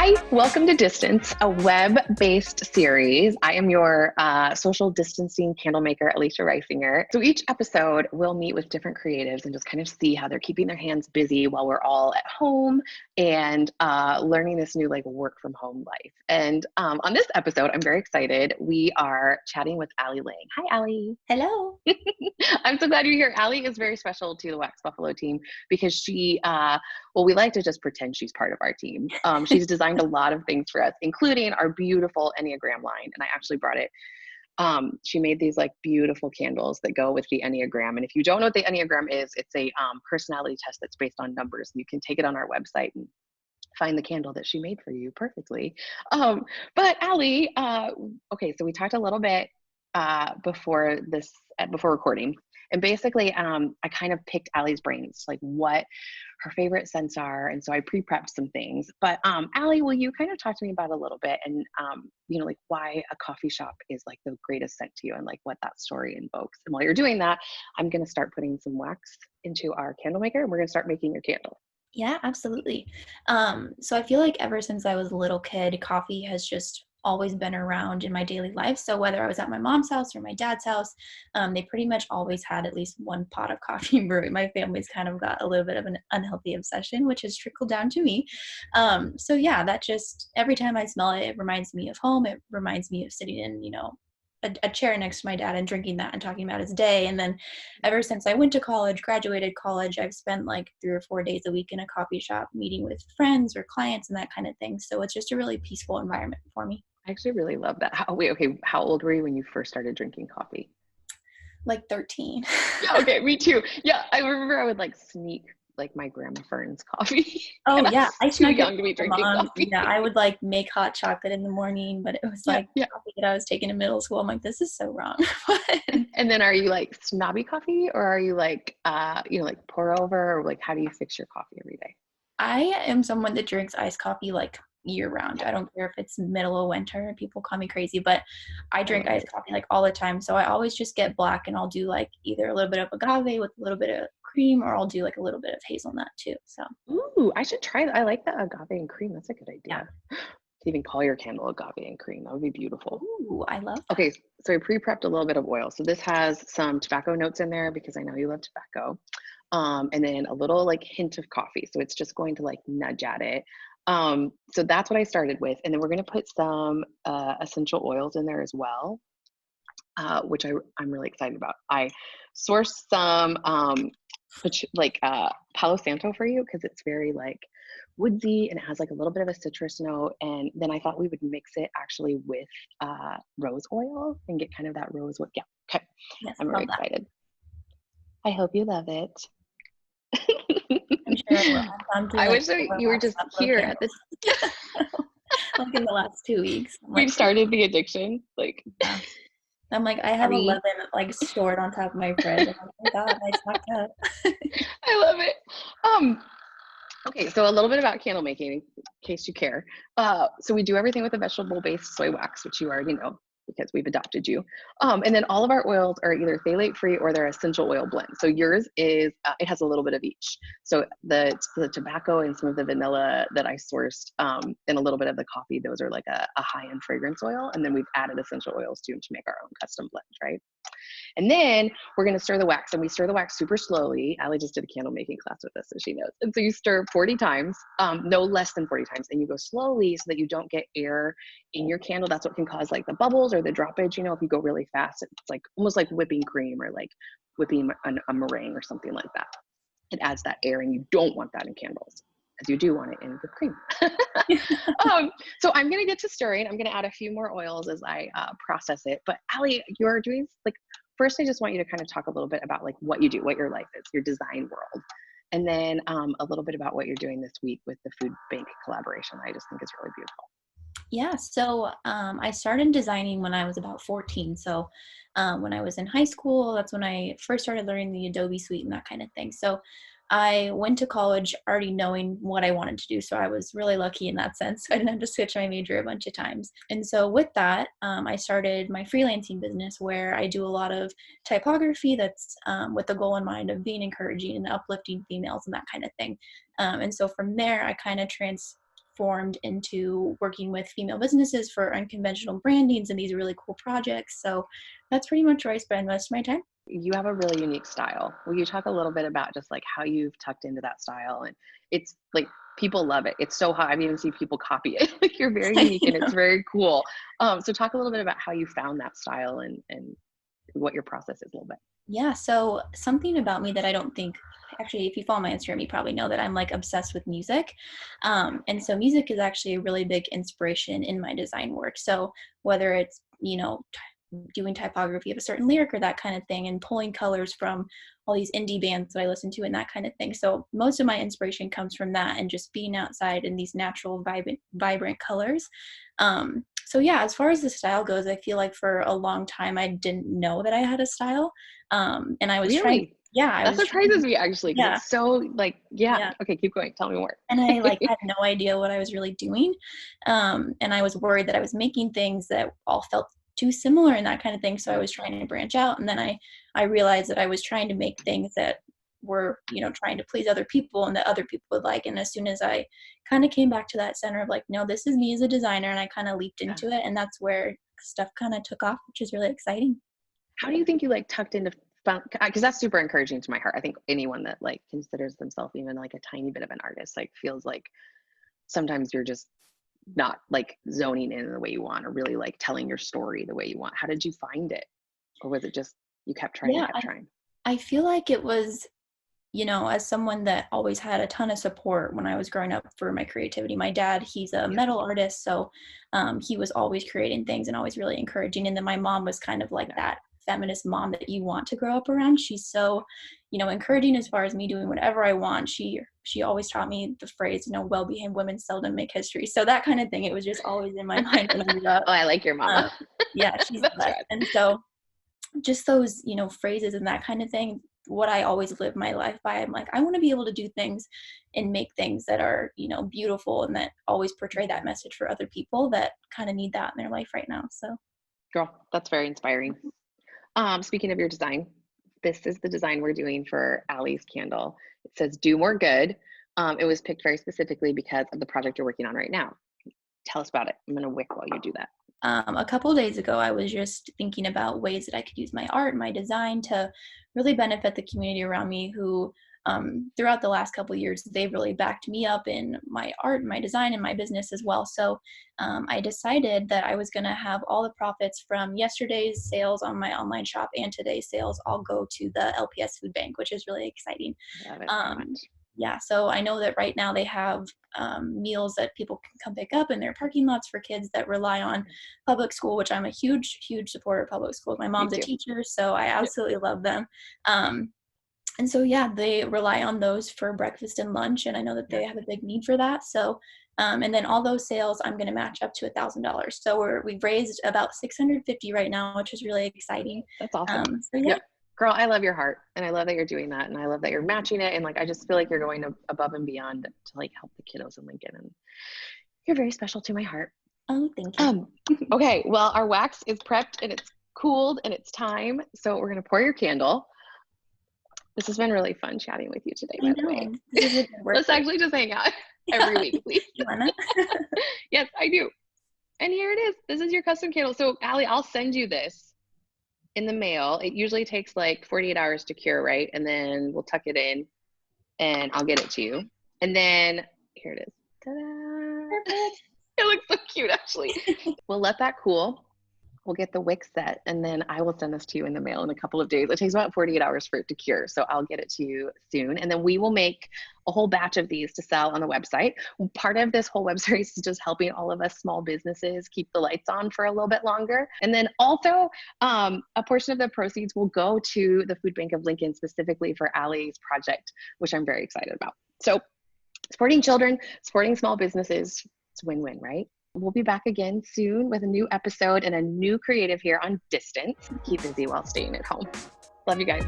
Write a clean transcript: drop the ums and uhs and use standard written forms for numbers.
Hi, welcome to Distance, a web-based series. I am your social distancing candle maker, Alicia Reisinger. So each episode, we'll meet with different creatives and just kind of see how they're keeping their hands busy while we're all at home and learning this new work from home life. And on this episode, I'm very excited. We are chatting with Allie Laing. Hi, Allie. Hello. I'm so glad you're here. Allie is very special to the Wax Buffalo team because she, we like to just pretend she's part of our team. She's designed a lot of things for us, including our beautiful Enneagram line. And I actually brought it. She made these beautiful candles that go with the Enneagram. And if you don't know what the Enneagram is, it's a personality test that's based on numbers. And you can take it on our website and find the candle that she made for you perfectly. But Allie, okay, so we talked a little bit before recording. And basically, I kind of picked Allie's brains, like what her favorite scents are. And so I pre-prepped some things. But Allie, will you kind of talk to me about a little bit and, why a coffee shop is the greatest scent to you and what that story invokes. And while you're doing that, I'm going to start putting some wax into our candle maker and we're going to start making your candle. Yeah, absolutely. So I feel like ever since I was a little kid, coffee has just always been around in my daily life. So whether I was at my mom's house or my dad's house, they pretty much always had at least one pot of coffee brewing. My family's kind of got a little bit of an unhealthy obsession, which has trickled down to me. So yeah, that just, every time I smell it, it reminds me of home. It reminds me of sitting in, a chair next to my dad and drinking that and talking about his day. And then ever since I went to college, graduated college, I've spent 3 or 4 days a week in a coffee shop meeting with friends or clients and that kind of thing. So it's just a really peaceful environment for me. I actually really love that. How old were you when you first started drinking coffee? 13. Yeah, okay, me too. Yeah, I remember I would sneak my grandma Fern's coffee. Oh yeah, I too snuck it young to be from drinking mom. coffee. Yeah, I would make hot chocolate in the morning, but it was Yeah. coffee that I was taking in middle school. I'm this is so wrong. And then are you snobby coffee or are you pour over or how do you fix your coffee every day? I am someone that drinks iced coffee year round. I don't care if it's middle of winter. People call me crazy, but I drink iced coffee all the time. So I always just get black and I'll do either a little bit of agave with a little bit of cream or I'll do a little bit of hazelnut too. So Ooh, I should try that. I like the agave and cream. That's a good idea. Yeah. To even call your candle agave and cream. That would be beautiful. Ooh, I love that. Okay, so I pre-prepped a little bit of oil. So this has some tobacco notes in there because I know you love tobacco. And then a little hint of coffee. So it's just going to nudge at it. So that's what I started with. And then we're going to put some essential oils in there as well, which I'm really excited about. I sourced some Palo Santo for you because it's very woodsy and it has a little bit of a citrus note. And then I thought we would mix it actually with rose oil and get kind of that rosewood. Yeah, okay. Yes, I'm really excited. I hope you love it. I'm sure I will. I wish you were just here at this. In the last 2 weeks. We've started the addiction. Yeah. I'm I have 11 stored on top of my fridge. Oh my God, I stocked up. I love it. Okay, so a little bit about candle making in case you care. So we do everything with a vegetable-based soy wax, which you already know because we've adopted you. And then all of our oils are either phthalate-free or they're essential oil blend. So yours is, it has a little bit of each. So the tobacco and some of the vanilla that I sourced and a little bit of the coffee, those are a high-end fragrance oil. And then we've added essential oils to them to make our own custom blend, right? And then we're going to stir the wax, and we stir the wax super slowly. Allie just did a candle making class with us, so she knows. And so you stir 40 times, no less than 40 times, and you go slowly so that you don't get air in your candle. That's what can cause the bubbles or the droppage. If you go really fast, it's almost like whipping cream or whipping a meringue or something like that. It adds that air, and you don't want that in candles, as you do want it in whipped cream. So I'm going to get to stirring. I'm going to add a few more oils as I process it. But Allie, you're doing first, I just want you to kind of talk a little bit about what you do, what your life is, your design world. And then a little bit about what you're doing this week with the food bank collaboration. I just think is really beautiful. Yeah, so I started designing when I was about 14. So when I was in high school, that's when I first started learning the Adobe Suite and that kind of thing. So I went to college already knowing what I wanted to do. So I was really lucky in that sense. I didn't have to switch my major a bunch of times. And so with that, I started my freelancing business where I do a lot of typography that's with the goal in mind of being encouraging and uplifting females and that kind of thing. And so from there, I kind of formed into working with female businesses for unconventional brandings and these really cool projects. So that's pretty much where I spend most of my time. You have a really unique style. Will you talk a little bit about just like how you've tucked into that style? And it's like people love it. It's so hot. I've even seen people copy it. Like you're very unique and it's very cool. So talk a little bit about how you found that style and what your process is a little bit. Yeah, so something about me that I don't think, actually, if you follow my Instagram, you probably know that I'm like obsessed with music. And so music is actually a really big inspiration in my design work. So whether it's, doing typography of a certain lyric or that kind of thing, and pulling colors from all these indie bands that I listen to and that kind of thing. So most of my inspiration comes from that and just being outside in these natural, vibrant colors. So yeah, as far as the style goes, I feel like for a long time I didn't know that I had a style. And I was trying, Really? yeah, I That was trying, surprises me actually, because yeah, it's so like, yeah. yeah. Okay, keep going. Tell me more. And I like had no idea what I was really doing. And I was worried that I was making things that all felt too similar and that kind of thing. So I was trying to branch out. And then I realized that I was trying to make things that were, trying to please other people and that other people would like. And as soon as I kind of came back to that center of like, no, this is me as a designer, and I kind of leaped into it. And that's where stuff kind of took off, which is really exciting. How do you think you like tucked into, because that's super encouraging to my heart. I think anyone that like considers themselves even like a tiny bit of an artist, like feels like sometimes you're just not like zoning in the way you want, or really like telling your story the way you want. How did you find it? Or was it just you kept trying and Yeah, kept trying? I feel like it was, as someone that always had a ton of support when I was growing up for my creativity. My dad, he's a Yeah. metal artist, so he was always creating things and always really encouraging. And then my mom was kind of like Yeah. that feminist mom that you want to grow up around. She's so, encouraging as far as me doing whatever I want. She always taught me the phrase, well-behaved women seldom make history. So that kind of thing, it was just always in my mind when I grew up. Oh, I like your mama. Yeah, she's the That's best. right. And so just those, phrases and that kind of thing, what I always live my life by. I'm like, I want to be able to do things and make things that are, beautiful and that always portray that message for other people that kind of need that in their life right now. So, Girl, that's very inspiring. Speaking of your design, this is the design we're doing for Allie's candle. It says do more good. It was picked very specifically because of the project you're working on right now. Tell us about it. I'm gonna wick while you do that. a couple of days ago, I was just thinking about ways that I could use my art, my design to really benefit the community around me who, throughout the last couple of years, they've really backed me up in my art, my design, and my business as well. So I decided that I was going to have all the profits from yesterday's sales on my online shop and today's sales all go to the LPS Food Bank, which is really exciting. Love it so Um, much. yeah, so I know that right now they have meals that people can come pick up in their parking lots for kids that rely on public school, which I'm a huge, huge supporter of public schools. My Me mom's a too. teacher, so I Yeah. absolutely love them. Um, and so, yeah, they rely on those for breakfast and lunch, and I know that Yeah. they have a big need for that. So, and then all those sales, I'm going to match up to $1,000. So we've raised about 650 right now, which is really exciting. That's awesome. So yeah. Yeah. Girl, I love your heart, and I love that you're doing that, and I love that you're matching it, and like I just feel like you're going above and beyond to like help the kiddos in Lincoln, and you're very special to my heart. Oh, thank you. Okay, well, our wax is prepped and it's cooled and it's time, so we're gonna pour your candle. This has been really fun chatting with you today, I by the way. know. This is a good work. Let's actually just hang out every week, please. You wanna? Yes, I do. And here it is. This is your custom candle. So, Allie, I'll send you this in the mail. It usually takes like 48 hours to cure, right? And then we'll tuck it in and I'll get it to you. And then here it is. Ta-da! Perfect. It looks so cute, actually. We'll let that cool. We'll get the wick set, and then I will send this to you in the mail in a couple of days. It takes about 48 hours for it to cure, so I'll get it to you soon. And then we will make a whole batch of these to sell on the website. Part of this whole web series is just helping all of us small businesses keep the lights on for a little bit longer. And then also a portion of the proceeds will go to the Food Bank of Lincoln, specifically for Allie's project, which I'm very excited about. So supporting children, supporting small businesses, it's win-win, right? We'll be back again soon with a new episode and a new creative here on Distance. Keep busy while staying at home. Love you guys.